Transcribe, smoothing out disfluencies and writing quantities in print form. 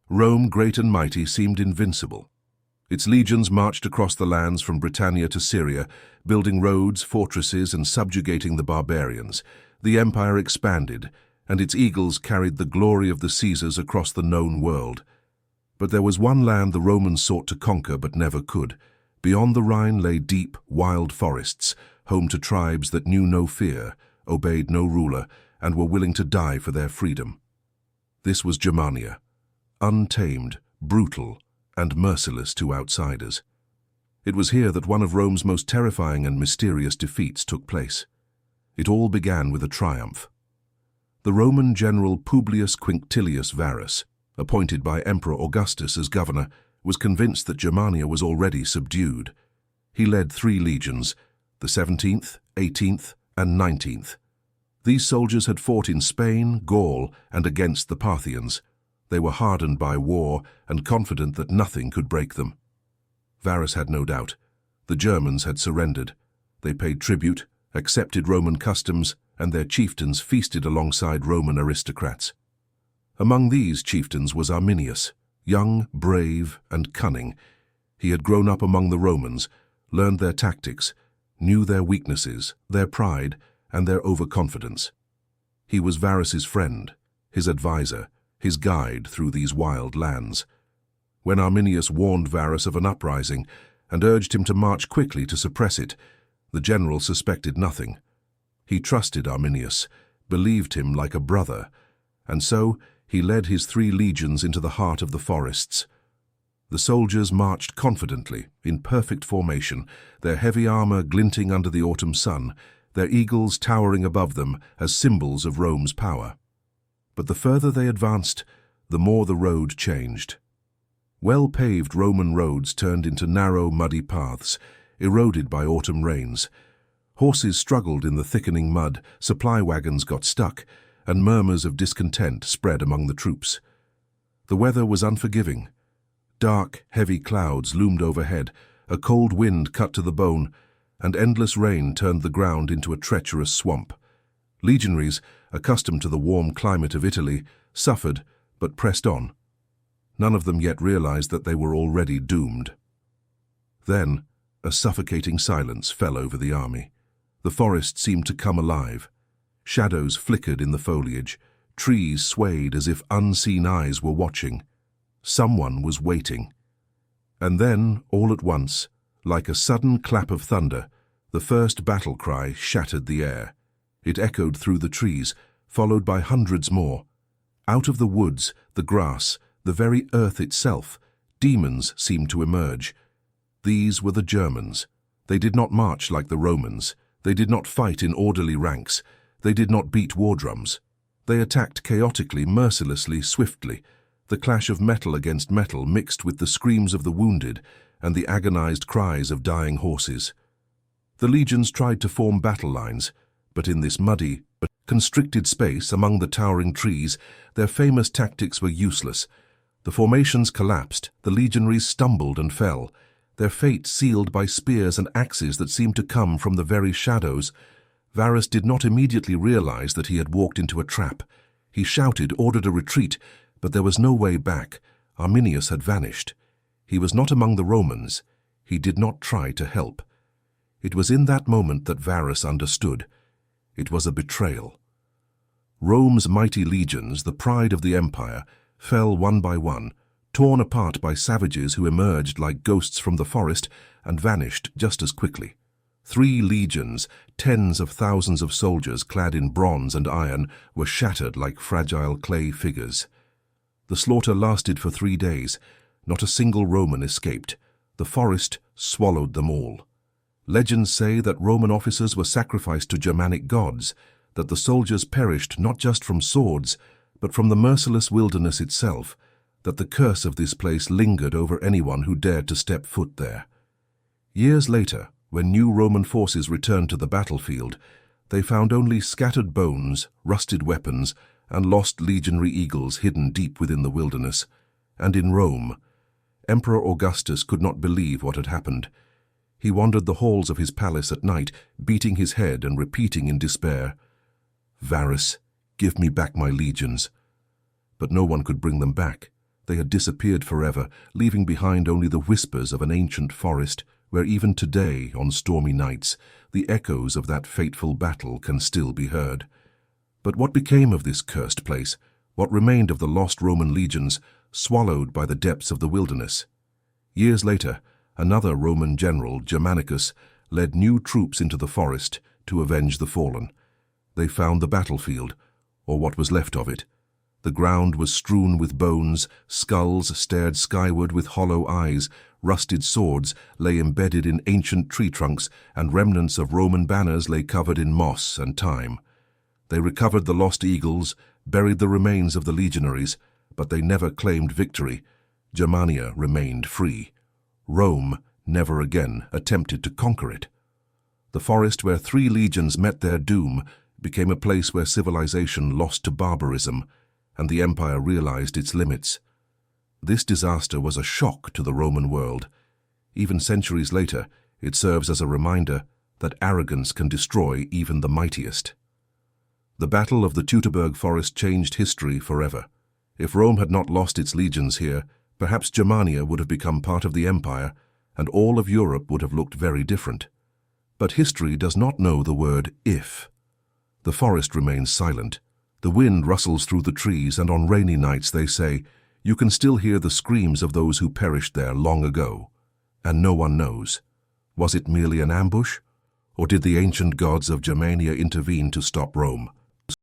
Rome, great and mighty, seemed invincible. Its legions marched across the lands from Britannia to Syria, building roads, fortresses, and subjugating the barbarians. The empire expanded, and its eagles carried the glory of the Caesars across the known world. But there was one land the Romans sought to conquer but never could. Beyond the Rhine lay deep, wild forests, home to tribes that knew no fear, obeyed no ruler, and were willing to die for their freedom. This was Germania, untamed, brutal, and merciless to outsiders. It was here that one of Rome's most terrifying and mysterious defeats took place. It all began with a triumph. The Roman general Publius Quinctilius Varus, appointed by Emperor Augustus as governor, was convinced that Germania was already subdued. He led 3 legions, the 17th, 18th, and 19th. These soldiers had fought in Spain, Gaul, and against the Parthians. They were hardened by war and confident that nothing could break them. Varus had no doubt. The Germans had surrendered. They paid tribute, accepted Roman customs, and their chieftains feasted alongside Roman aristocrats. Among these chieftains was Arminius, young, brave, and cunning. He had grown up among the Romans, learned their tactics, knew their weaknesses, their pride, and their overconfidence. He was Varus's friend, his advisor, his guide through these wild lands. When Arminius warned Varus of an uprising and urged him to march quickly to suppress it, the general suspected nothing. He trusted Arminius, believed him like a brother, and so he led his 3 legions into the heart of the forests. The soldiers marched confidently, in perfect formation, their heavy armor glinting under the autumn sun, their eagles towering above them as symbols of Rome's power. But the further they advanced, the more the road changed. Well-paved Roman roads turned into narrow, muddy paths, eroded by autumn rains. Horses struggled in the thickening mud, supply wagons got stuck, and murmurs of discontent spread among the troops. The weather was unforgiving. Dark, heavy clouds loomed overhead, a cold wind cut to the bone, and endless rain turned the ground into a treacherous swamp. Legionaries, accustomed to the warm climate of Italy, suffered but pressed on. None of them yet realized that they were already doomed. Then, a suffocating silence fell over the army. The forest seemed to come alive. Shadows flickered in the foliage. Trees swayed as if unseen eyes were watching. Someone was waiting. And then, all at once, like a sudden clap of thunder, the first battle cry shattered the air. It echoed through the trees, followed by hundreds more. Out of the woods, the grass, the very earth itself, demons seemed to emerge. These were the Germans. They did not march like the Romans. They did not fight in orderly ranks. They did not beat war drums. They attacked chaotically, mercilessly, swiftly. The clash of metal against metal mixed with the screams of the wounded and the agonized cries of dying horses. The legions tried to form battle lines, but in this muddy but constricted space among the towering trees, their famous tactics were useless. The formations collapsed, the legionaries stumbled and fell, their fate sealed by spears and axes that seemed to come from the very shadows. Varus did not immediately realize that he had walked into a trap. He shouted, ordered a retreat, but there was no way back. Arminius had vanished. He was not among the Romans. He did not try to help. It was in that moment that Varus understood. It was a betrayal. Rome's mighty legions, the pride of the empire, fell one by one, torn apart by savages who emerged like ghosts from the forest and vanished just as quickly. 3 legions, tens of thousands of soldiers clad in bronze and iron, were shattered like fragile clay figures. The slaughter lasted for 3 days. Not a single Roman escaped. The forest swallowed them all. Legends say that Roman officers were sacrificed to Germanic gods, that the soldiers perished not just from swords, but from the merciless wilderness itself, that the curse of this place lingered over anyone who dared to step foot there. Years later, when new Roman forces returned to the battlefield, they found only scattered bones, rusted weapons, and lost legionary eagles hidden deep within the wilderness. And in Rome, Emperor Augustus could not believe what had happened. He wandered the halls of his palace at night, beating his head and repeating in despair, "Varus, give me back my legions." But no one could bring them back. They had disappeared forever, leaving behind only the whispers of an ancient forest where even today, on stormy nights, the echoes of that fateful battle can still be heard. But what became of this cursed place? What remained of the lost Roman legions, swallowed by the depths of the wilderness? Years later, another Roman general, Germanicus, led new troops into the forest to avenge the fallen. They found the battlefield, or what was left of it. The ground was strewn with bones, skulls stared skyward with hollow eyes, rusted swords lay embedded in ancient tree trunks, and remnants of Roman banners lay covered in moss and thyme. They recovered the lost eagles, buried the remains of the legionaries, but they never claimed victory. Germania remained free. Rome never again attempted to conquer it. The forest where 3 legions met their doom became a place where civilization lost to barbarism, and the empire realized its limits. This disaster was a shock to the Roman world. Even centuries later, it serves as a reminder that arrogance can destroy even the mightiest. The Battle of the Teutoburg forest changed history forever. If Rome had not lost its legions here, perhaps Germania would have become part of the empire, and all of Europe would have looked very different. But history does not know the word if. The forest remains silent. The wind rustles through the trees, and on rainy nights, they say, you can still hear the screams of those who perished there long ago. And no one knows. Was it merely an ambush? Or did the ancient gods of Germania intervene to stop Rome?